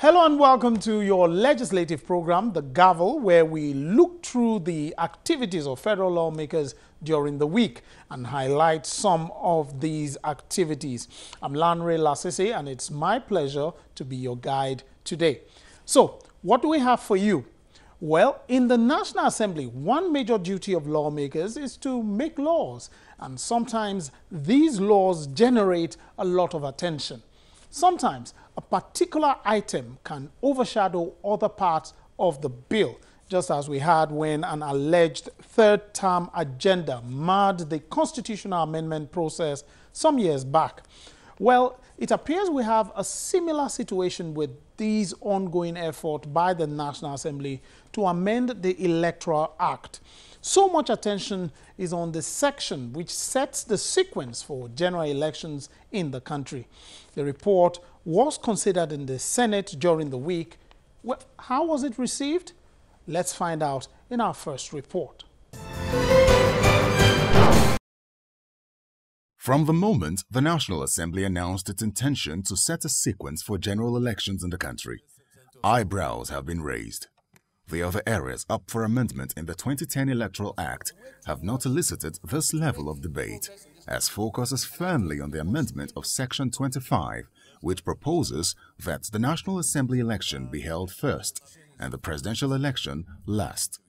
Hello and welcome to your legislative program, The Gavel, where we look through the activities of federal lawmakers during the week and highlight some of these activities. I'm Lanre Lasese, and it's my pleasure to be your guide today. So, what do we have for you? Well, in the National Assembly, one major duty of lawmakers is to make laws, and sometimes these laws generate a lot of attention. Sometimes a particular item can overshadow other parts of the bill, just as we had when an alleged third-term agenda marred the constitutional amendment process some years back. Well, it appears we have a similar situation with these ongoing efforts by the National Assembly to amend the Electoral Act. So much attention is on the section which sets the sequence for general elections in the country. The report was considered in the Senate during the week. Well, how was it received? Let's find out in our first report. From the moment the National Assembly announced its intention to set a sequence for general elections in the country, eyebrows have been raised. The other areas up for amendment in the 2010 Electoral Act have not elicited this level of debate, as focus is firmly on the amendment of Section 25, which proposes that the National Assembly election be held first and the presidential election last.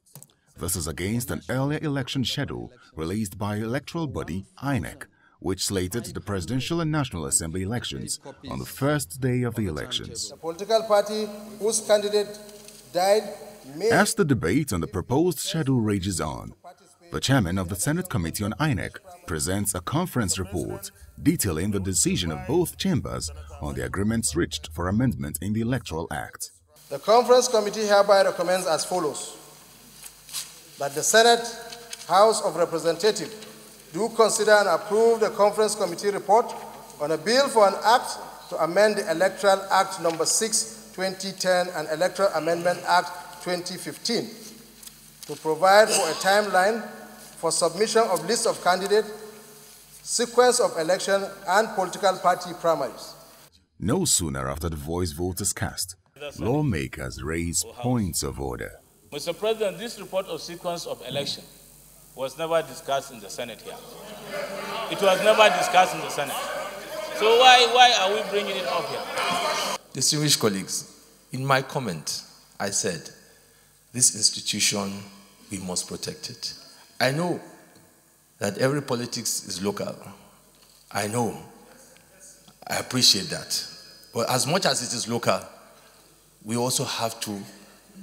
This is against an earlier election schedule released by electoral body INEC, which slated the presidential and National Assembly elections on the first day of the elections. The political party whose candidate died may... As the debate on the proposed schedule rages on, the chairman of the Senate Committee on INEC presents a conference report detailing the decision of both chambers on the agreements reached for amendment in the Electoral Act. The conference committee hereby recommends as follows: that the Senate House of Representatives do consider and approve the conference committee report on a bill for an act to amend the Electoral Act No. 6, 2010 and Electoral Amendment Act 2015 to provide for a timeline for submission of lists of candidates, sequence of election, and political party primaries. No sooner after the voice vote is cast, lawmakers raise points of order. Mr. President, this report of sequence of election was never discussed in the Senate here. It was never discussed in the Senate. So why are we bringing it up here? Distinguished colleagues, in my comment, I said, this institution, we must protect it. I know that every politics is local. I know. I appreciate that. But as much as it is local, we also have to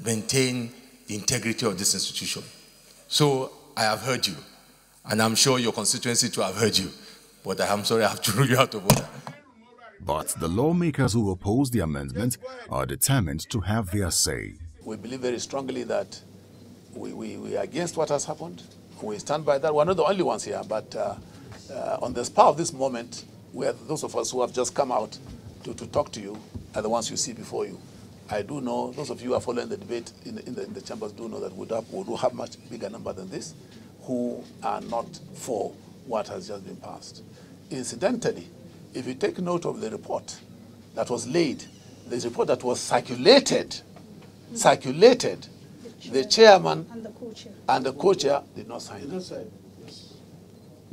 maintain the integrity of this institution. So I have heard you, and I'm sure your constituency too have heard you. But I'm sorry, I have to rule you out of order. But the lawmakers who oppose the amendment are determined to have their say. We believe very strongly that we are against what has happened. We stand by that. We're not the only ones here, but on the spur of this moment, we are those of us who have just come out to talk to you are the ones you see before you. I do know, those of you who are following the debate in the chambers do know that we do have much bigger number than this who are not for what has just been passed. Incidentally, if you take note of the report that was laid, the report that was circulated, the chairman and the co-chair did not sign it.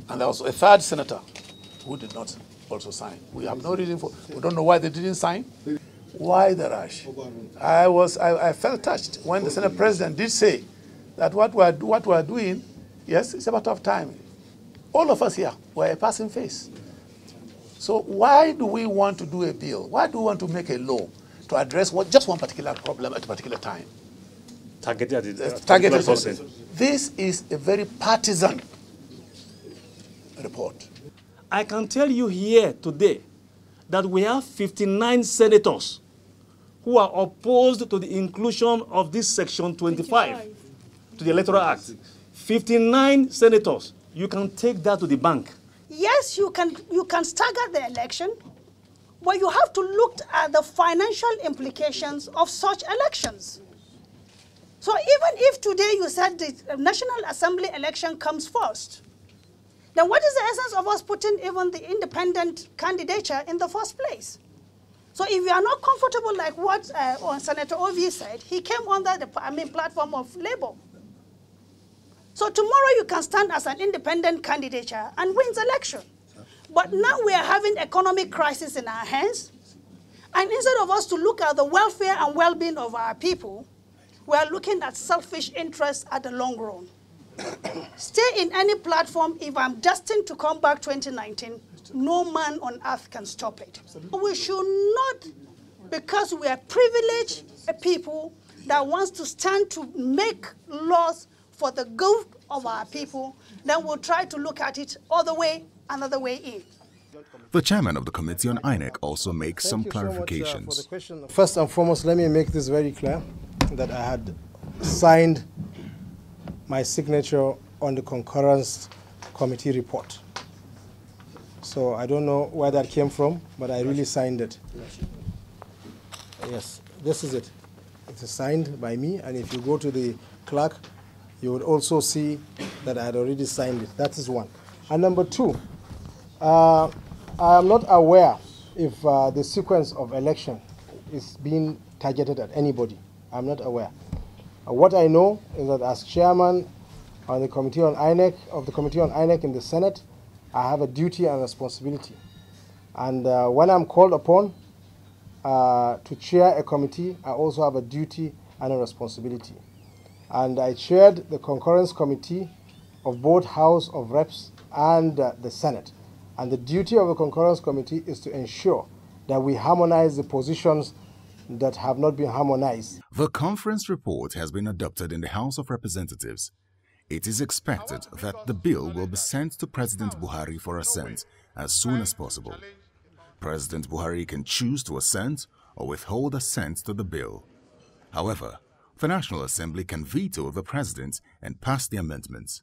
And there was a third senator who did not also sign. We have no reason for, we don't know why they didn't sign. Why the rush? I felt touched when the Senate President did say that what we are doing, yes, it's a matter of time. All of us here were a passing phase. So why do we want to do a bill? Why do we want to make a law to address just one particular problem at a particular time? Targeted. This is a very partisan report. I can tell you here today that we have 59 senators who are opposed to the inclusion of this Section 25 to the Electoral Act. 59 senators. You can take that to the bank. Yes, you can stagger the election, but you have to look at the financial implications of such elections. So even if today you said the National Assembly election comes first, then what is the essence of us putting even the independent candidature in the first place? So if you are not comfortable, like what Senator Ovie said, he came under the platform of Labour. So tomorrow you can stand as an independent candidature and win the election. But now we are having economic crisis in our hands. And instead of us to look at the welfare and well-being of our people, we are looking at selfish interests at the long run. Stay in any platform. If I'm destined to come back 2019, no man on earth can stop it. We should not, because we are privileged people that wants to stand to make laws for the good of our people, then we'll try to look at it other way, another way in. The chairman of the Committee on INEC also makes some clarifications. So much, for the question. First and foremost, let me make this very clear that I had signed my signature on the concurrence committee report. So I don't know where that came from, but I really signed it. Yes, this is it. It is signed by me, and if you go to the clerk, you would also see that I had already signed it. That is one. And number two, I am not aware if the sequence of election is being targeted at anybody. I'm not aware. What I know is that as chairman on the Committee on INEC, of the Committee on INEC in the Senate, I have a duty and responsibility. And when I'm called upon to chair a committee, I also have a duty and a responsibility. And I chaired the concurrence committee of both House of Reps and the Senate. And the duty of the concurrence committee is to ensure that we harmonize the positions that have not been harmonized. The conference report has been adopted in the House of Representatives. It is expected that the bill will be sent to President Buhari for assent as soon as possible. President Buhari can choose to assent or withhold assent to the bill. However, the National Assembly can veto the president and pass the amendments.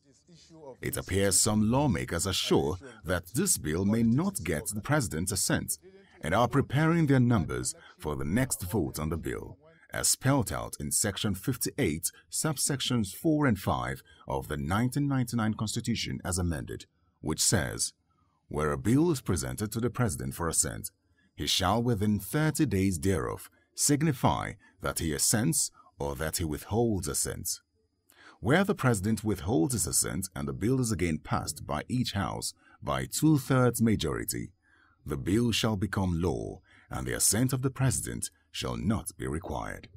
It appears some lawmakers are sure that this bill may not get the president's assent and are preparing their numbers for the next vote on the bill, as spelled out in Section 58, subsections 4 and 5 of the 1999 Constitution as amended, which says, "Where a bill is presented to the President for assent, he shall within 30 days thereof signify that he assents or that he withholds assent." Where the President withholds his assent and the bill is again passed by each House by 2/3 majority, the bill shall become law and the assent of the President shall not be required.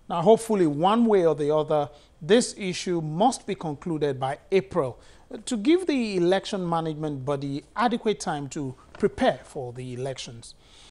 Now, hopefully, one way or the other, this issue must be concluded by April to give the election management body adequate time to prepare for the elections.